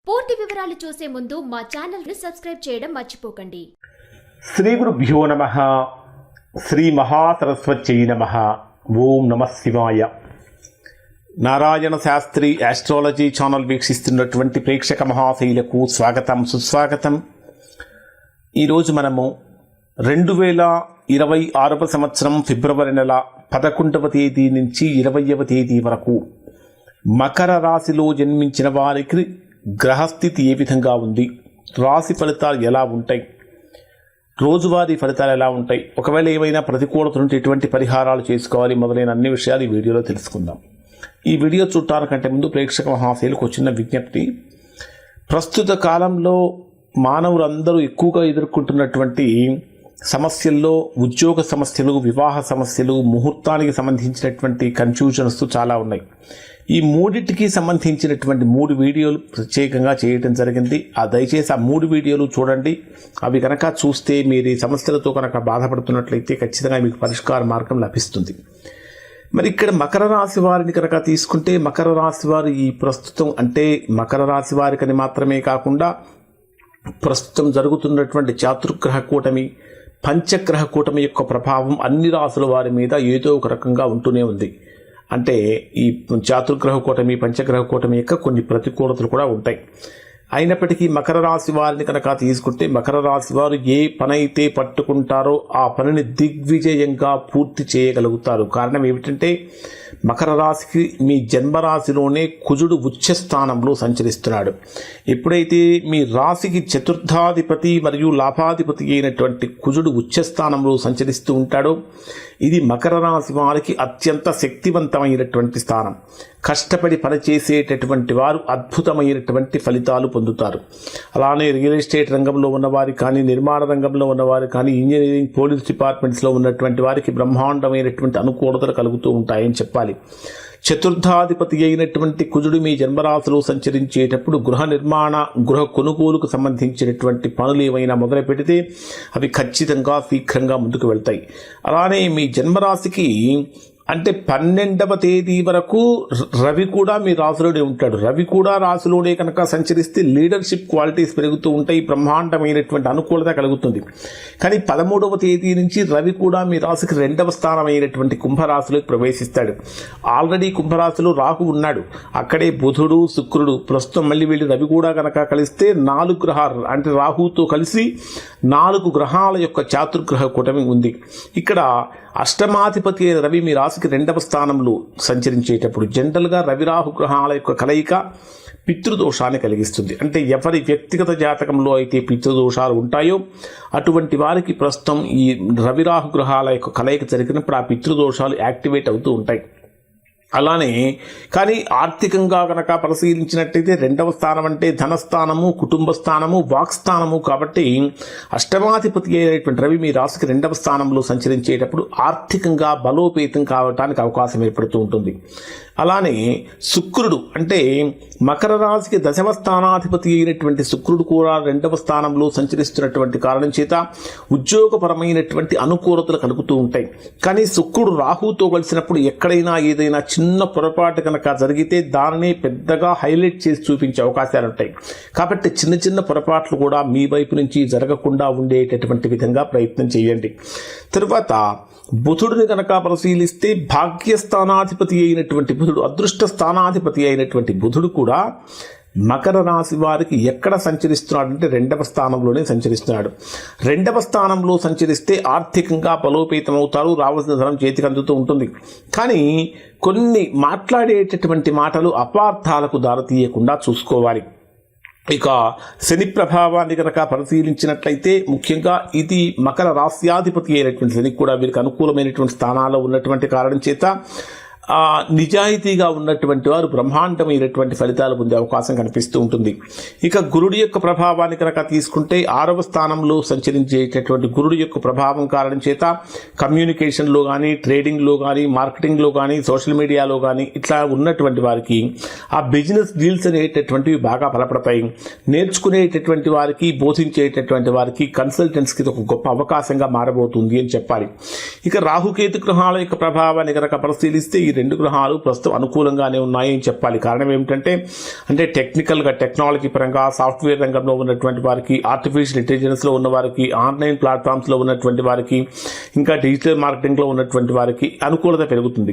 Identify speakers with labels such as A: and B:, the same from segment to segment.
A: పూర్తి వివరాలు చూసే ముందు మా ఛానల్ ని సబ్స్క్రైబ్ చేయడం మర్చిపోకండి.
B: శ్రీ గురుభ్యో నమః. శ్రీ మహాసరస్వత్యై నమః. ఓం నమః శివాయ. నారాయణ శాస్త్రి ఆస్ట్రాలజీ ఛానల్ వీక్షిస్తున్నటువంటి ప్రేక్షక మహాశైలకు స్వాగతం, సుస్వాగతం. ఈరోజు మనము 2026 సంవత్సరం ఫిబ్రవరి నెల 11వ తేదీ నుంచి 20వ తేదీ వరకు మకర రాశిలో జన్మించిన వారికి గ్రహస్థితి ఏ విధంగా ఉంది, రాశి ఫలితాలు ఎలా ఉంటాయి, రోజువారీ ఫలితాలు ఎలా ఉంటాయి, ఒకవేళ ఏమైనా ప్రతికూలత ఉంటే ఎటువంటి పరిహారాలు చేసుకోవాలి మొదలైన అన్ని విషయాలు ఈ వీడియోలో తెలుసుకుందాం. ఈ వీడియో చూడటానికంటే ముందు ప్రేక్షక మహాశైలకు వచ్చిన విజ్ఞప్తి, ప్రస్తుత కాలంలో మానవులందరూ ఎక్కువగా ఎదుర్కొంటున్నటువంటి సమస్యల్లో ఉద్యోగ సమస్యలు, వివాహ సమస్యలు, ముహూర్తానికి సంబంధించినటువంటి కన్ఫ్యూజన్స్ చాలా ఉన్నాయి. ఈ మూడింటికి సంబంధించినటువంటి 3 వీడియోలు ప్రత్యేకంగా చేయడం జరిగింది. దయచేసి ఆ 3 వీడియోలు చూడండి. అవి కనుక చూస్తే మీరు ఈ సమస్యలతో కనుక బాధపడుతున్నట్లయితే ఖచ్చితంగా మీకు పరిష్కార మార్గం లభిస్తుంది. మరి ఇక్కడ మకర రాశి వారిని కనుక తీసుకుంటే, మకర రాశి వారు ఈ ప్రస్తుతం అంటే మకర రాశి వారికని మాత్రమే కాకుండా ప్రస్తుతం జరుగుతున్నటువంటి చాతుర్గ్రహ కూటమి, పంచగ్రహ కూటమి యొక్క ప్రభావం అన్ని రాశుల వారి మీద ఏదో ఒక రకంగా ఉంటూనే ఉంది. అంటే ఈ చాతుర్గ్రహ కూటమి, పంచగ్రహ కూటమి యొక్క కొన్ని ప్రతికూలతలు కూడా ఉంటాయి. అయినప్పటికీ మకర రాశి వారిని కనుక తీసుకుంటే, మకర రాశి వారు ఏ పని అయితే పట్టుకుంటారో ఆ పనిని దిగ్విజయంగా పూర్తి చేయగలుగుతారు. కారణం ఏమిటంటే, మకర రాశికి మీ జన్మరాశిలోనే కుజుడు ఉచ్చ స్థానంలో సంచరిస్తున్నాడు. ఎప్పుడైతే మీ రాశికి చతుర్థాధిపతి మరియు లాభాధిపతి అయినటువంటి కుజుడు ఉచ్చ స్థానంలో సంచరిస్తూ ఉంటాడో, ఇది మకర రాశి వారికి అత్యంత శక్తివంతమైనటువంటి స్థానం. కష్టపడి పనిచేసేటటువంటి వారు అద్భుతమైనటువంటి ఫలితాలు పొందుతారు. అలానే రియల్ ఎస్టేట్ రంగంలో ఉన్నవారు కానీ, నిర్మాణ రంగంలో ఉన్నవారు కానీ, ఇంజనీరింగ్, పోలీస్ డిపార్ట్మెంట్స్లో ఉన్నటువంటి వారికి బ్రహ్మాండమైనటువంటి అనుకూలతలు కలుగుతూ ఉంటాయని చెప్పాలి. చతుర్థాధిపతి అయినటువంటి కుజుడు మీ జన్మరాశిలో సంచరించేటప్పుడు గృహ నిర్మాణ, గృహ కొనుగోలుకు సంబంధించినటువంటి పనులు ఏమైనా మొదలు పెడితే అవి ఖచ్చితంగా శీఘ్రంగా ముందుకు వెళ్తాయి. అలానే మీ జన్మరాశికి అంటే 12వ తేదీ వరకు రవి కూడా మీ రాశిలోనే ఉంటాడు. రవి కూడా రాశిలోనే కనుక సంచరిస్తే లీడర్షిప్ క్వాలిటీస్ పెరుగుతూ ఉంటాయి, బ్రహ్మాండమైనటువంటి అనుకూలత కలుగుతుంది. కానీ 13వ తేదీ నుంచి రవి కూడా మీ రాశికి 2వ స్థానమైనటువంటి కుంభరాశిలోకి ప్రవేశిస్తాడు. ఆల్రెడీ కుంభరాశిలో రాహు ఉన్నాడు, అక్కడే బుధుడు, శుక్రుడు. ప్రస్తుతం మళ్ళీ వీళ్ళు రవి కూడా కనుక కలిస్తే 4 గ్రహాలు అంటే రాహుతో కలిసి 4 గ్రహాల యొక్క చాతుర్గ్రహ కూటమి ఉంది. ఇక్కడ అష్టమాధిపతి అయిన రవి మీ రాశికి 2వ స్థానంలో సంచరించేటప్పుడు జనరల్గా రవి రాహు గ్రహాల యొక్క కలయిక పితృదోషాన్ని కలిగిస్తుంది. అంటే ఎవరి వ్యక్తిగత జాతకంలో అయితే పితృదోషాలు ఉంటాయో అటువంటి వారికి ప్రస్తుతం ఈ రవి రాహు గ్రహాల యొక్క కలయిక జరిగినప్పుడు ఆ పితృదోషాలు యాక్టివేట్ అవుతూ ఉంటాయి. అలానే కానీ ఆర్థికంగా కనుక పరిశీలించినట్టయితే 2వ స్థానం అంటే ధనస్థానము, కుటుంబ స్థానము, వాక్స్థానము. కాబట్టి అష్టమాధిపతి అయినటువంటి రవి మీ రాశికి 2వ స్థానంలో సంచరించేటప్పుడు ఆర్థికంగా బలోపేతం కావడానికి అవకాశం ఏర్పడుతూ ఉంటుంది. అలానే శుక్రుడు అంటే మకర రాశికి 10వ స్థానాధిపతి అయినటువంటి శుక్రుడు కూడా 2వ స్థానంలో సంచరిస్తున్నటువంటి కారణం చేత ఉద్యోగపరమైనటువంటి అనుకూలతలు కలుగుతూ ఉంటాయి. కానీ శుక్రుడు రాహుతో కలిసినప్పుడు ఎక్కడైనా ఏదైనా చిన్న పొరపాటు కనుక జరిగితే దానిని పెద్దగా హైలైట్ చేసి చూపించే అవకాశాలు ఉంటాయి. కాబట్టి చిన్న చిన్న పొరపాట్లు కూడా మీ వైపు నుంచి జరగకుండా ఉండేటటువంటి విధంగా ప్రయత్నం చేయండి. తరువాత బుధుడిని కనుక పరిశీలిస్తే భాగ్యస్థానాధిపతి అయినటువంటి బుధుడు, అదృష్ట స్థానాధిపతి అయినటువంటి బుధుడు కూడా మకర రాశి వారికి ఎక్కడ సంచరిస్తున్నాడంటే 2వ స్థానంలోనే సంచరిస్తున్నాడు. 2వ స్థానంలో సంచరిస్తే ఆర్థికంగా బలోపేతం అవుతారు, రావాల్సిన ధనం చేతికి అందుతూ ఉంటుంది. కానీ కొన్ని మాట్లాడేటటువంటి మాటలు అపార్థాలకు దారితీయకుండా చూసుకోవాలి. ఇక శని ప్రభావాన్ని కనుక పరిశీలించినట్లయితే ముఖ్యంగా ఇది మకర రాశ్యాధిపతి అయినటువంటి శని కూడా వీరికి అనుకూలమైనటువంటి స్థానాల్లో ఉన్నటువంటి కారణం చేత నిజాయితీగా ఉన్నటువంటి వారు బ్రహ్మాండమైనటువంటి ఫలితాలు పొందే అవకాశం కనిపిస్తూ ఉంటుంది. ఇక గురుడి యొక్క ప్రభావాన్ని కనుక తీసుకుంటే 6వ స్థానంలో సంచరించేటటువంటి గురుడి యొక్క ప్రభావం కారణం చేత కమ్యూనికేషన్లో కానీ, ట్రేడింగ్లో కానీ, మార్కెటింగ్లో కానీ, సోషల్ మీడియాలో కానీ ఇట్లా ఉన్నటువంటి వారికి ఆ బిజినెస్ డీల్స్ అనేటటువంటివి బాగా బలపడతాయి. నేర్చుకునేటటువంటి వారికి, బోధించేటటువంటి వారికి, కన్సల్టెంట్స్కి ఇది ఒక గొప్ప అవకాశంగా మారబోతుంది అని చెప్పాలి. ఇక రాహుకేతు గ్రహాల యొక్క ప్రభావాన్ని కనుక పరిశీలిస్తే ఈ రెండు గ్రహాలు ప్రస్తుతం అనుకూలంగానే ఉన్నాయి అని చెప్పాలి. కారణం ఏమిటంటే టెక్నికల్గా టెక్నాలజీ పరంగా సాఫ్ట్వేర్ రంగంలో ఉన్నటువంటి వారికి, ఆర్టిఫిషియల్ ఇంటెలిజెన్స్లో ఉన్న వారికి, ఆన్లైన్ ప్లాట్ఫామ్స్లో ఉన్నటువంటి వారికి, ఇంకా డిజిటల్ మార్కెటింగ్లో ఉన్నటువంటి వారికి అనుకూలత పెరుగుతుంది.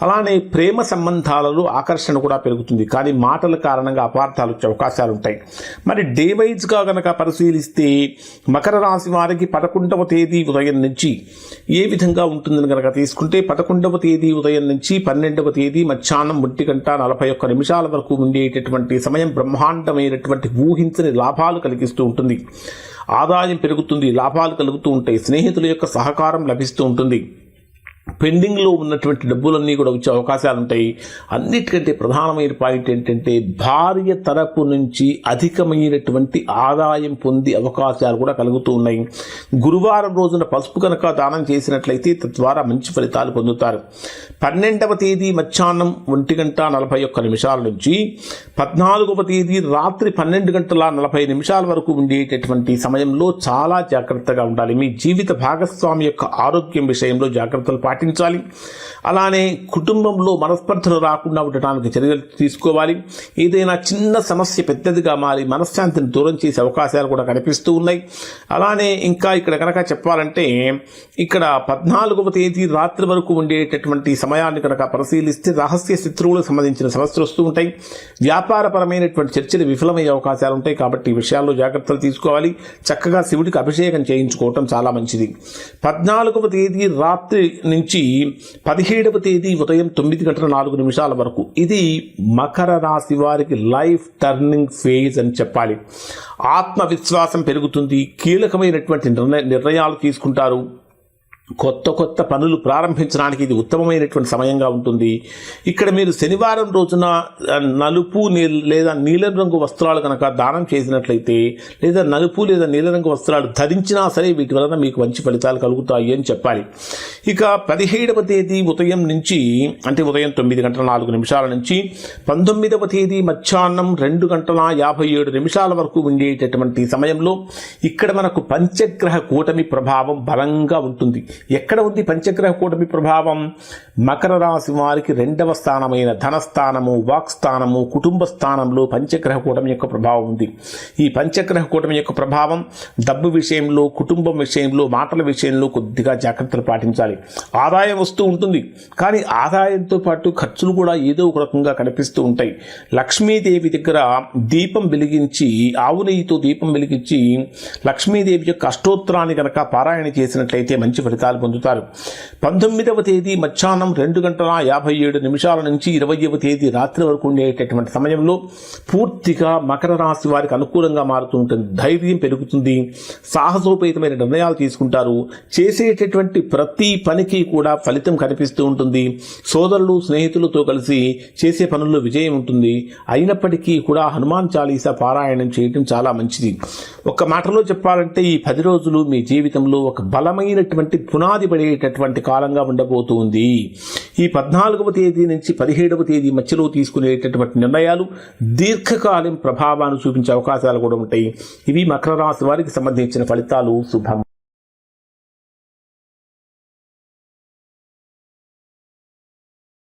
B: అలానే ప్రేమ సంబంధాలలో ఆకర్షణ కూడా పెరుగుతుంది. కానీ మాటల కారణంగా అపార్థాలు వచ్చే అవకాశాలు ఉంటాయి. మరి డే వైజ్గా కనుక పరిశీలిస్తే మకర రాశి వారికి 11వ తేదీ ఉదయం నుంచి ఏ విధంగా ఉంటుందని కనుక తీసుకుంటే 11వ తేదీ ఉదయం నుంచి 12వ తేదీ మధ్యాహ్నం 1:41 వరకు ఉండేటటువంటి సమయం బ్రహ్మాండమైనటువంటి ఊహించని లాభాలు కలిగిస్తూ ఉంటుంది. ఆదాయం పెరుగుతుంది, లాభాలు కలుగుతూ ఉంటాయి, స్నేహితుల యొక్క సహకారం లభిస్తూ ఉంటుంది, పెండింగ్లో ఉన్నటువంటి డబ్బులన్నీ కూడా వచ్చే అవకాశాలు ఉంటాయి. అన్నిటికంటే ప్రధానమైన పాయింట్ ఏంటంటే భార్య తరపు నుంచి అధికమైనటువంటి ఆదాయం పొందే అవకాశాలు కూడా కలుగుతూ ఉన్నాయి. గురువారం రోజున పసుపు కనుక దానం చేసినట్లయితే తద్వారా మంచి ఫలితాలు పొందుతారు. 12వ తేదీ మధ్యాహ్నం 1:41 నుంచి 14వ తేదీ రాత్రి 12:40 వరకు ఉండేటటువంటి సమయంలో చాలా జాగ్రత్తగా ఉండాలి. మీ జీవిత భాగస్వామి యొక్క ఆరోగ్యం విషయంలో జాగ్రత్తలు పాటించాలి. అలానే కుటుంబంలో మనస్పర్ధలు రాకుండా ఉండటానికి చర్యలు తీసుకోవాలి. ఏదైనా చిన్న సమస్య పెద్దదిగా మారి మనశ్శాంతిని దూరం చేసే అవకాశాలు కూడా కనిపిస్తూ ఉన్నాయి. అలానే ఇంకా ఇక్కడ కనుక చెప్పాలంటే ఇక్కడ 14వ తేదీ రాత్రి వరకు ఉండేటటువంటి సమయాన్ని కనుక పరిశీలిస్తే రహస్య శత్రువులకు సంబంధించిన సమస్యలు వస్తూ ఉంటాయి. వ్యాపారపరమైనటువంటి చర్చలు విఫలమయ్యే అవకాశాలు ఉంటాయి. కాబట్టి ఈ విషయాల్లో జాగ్రత్తలు తీసుకోవాలి. చక్కగా శివుడికి అభిషేకం చేయించుకోవటం చాలా మంచిది. 14వ తేదీ రాత్రి నుంచి 17వ తేదీ ఉదయం 9:04 వరకు ఇది మకర రాశి వారికి లైఫ్ టర్నింగ్ ఫేజ్ అని చెప్పాలి. ఆత్మవిశ్వాసం పెరుగుతుంది, కీలకమైనటువంటి నిర్ణయాలు తీసుకుంటారు, కొత్త పనులు ప్రారంభించడానికి ఇది ఉత్తమమైనటువంటి సమయంగా ఉంటుంది. ఇక్కడ మీరు శనివారం రోజున నలుపు లేదా నీలం రంగు వస్త్రాలు కనుక దానం చేసినట్లయితే, లేదా నలుపు లేదా నీలం రంగు వస్త్రాలు ధరించినా సరే వీటి వలన మీకు మంచి ఫలితాలు కలుగుతాయి అని చెప్పాలి. ఇక 17వ తేదీ ఉదయం నుంచి ఉదయం 9:04 నుంచి 19వ తేదీ మధ్యాహ్నం 2:57 వరకు ఉండేటటువంటి సమయంలో ఇక్కడ మనకు పంచగ్రహ కూటమి ప్రభావం బలంగా ఉంటుంది. ఎక్కడ ఉంది పంచగ్రహ కూటమి ప్రభావం? మకర రాశి వారికి 2వ స్థానమైన ధనస్థానము, వాక్స్థానము, కుటుంబ స్థానంలో పంచగ్రహ కూటమి యొక్క ప్రభావం ఉంది. ఈ పంచగ్రహ కూటమి యొక్క ప్రభావం డబ్బు విషయంలో, కుటుంబం విషయంలో, మాటల విషయంలో కొద్దిగా జాగ్రత్తలు పాటించాలి. ఆదాయం వస్తూ ఉంటుంది, కానీ ఆదాయంతో పాటు ఖర్చులు కూడా ఏదో ఒక రకంగా కనిపిస్తూ ఉంటాయి. లక్ష్మీదేవి దగ్గర దీపం వెలిగించి, ఆవు నెయ్యితో దీపం వెలిగించి లక్ష్మీదేవి యొక్క అష్టోత్తరాన్ని కనుక పారాయణ చేసినట్లయితే మంచి ఫలితాలు పొందుతారు. 19వ తేదీ మధ్యాహ్నం 2:57 నుంచి 20వ తేదీ రాత్రి వరకు ఉండేటటువంటి సమయంలో పూర్తిగా మకర రాశి వారికి అనుకూలంగా మారుతూ ఉంటుంది. ధైర్యం పెరుగుతుంది, సాహసోపేతమైన నిర్ణయాలు తీసుకుంటారు, చేసేటటువంటి ప్రతి పనికి కూడా ఫలితం కనిపిస్తూ ఉంటుంది. సోదరులు, స్నేహితులతో కలిసి చేసే పనుల్లో విజయం ఉంటుంది. అయినప్పటికీ కూడా హనుమాన్ చాలీసా పారాయణం చేయడం చాలా మంచిది. ఒక మాటలో చెప్పాలంటే ఈ 10 రోజులు మీ జీవితంలో ఒక బలమైనటువంటి పునాది పడేటటువంటి కాలంగా ఉండబోతుంది. ఈ 14వ తేదీ నుంచి 17వ తేదీ మధ్యలో తీసుకునేటటువంటి నిర్ణయాలు దీర్ఘకాలం ప్రభావాన్ని చూపించే అవకాశాలు కూడా ఉంటాయి. ఇవి మకర రాశి వారికి సంబంధించిన ఫలితాలు. శుభం.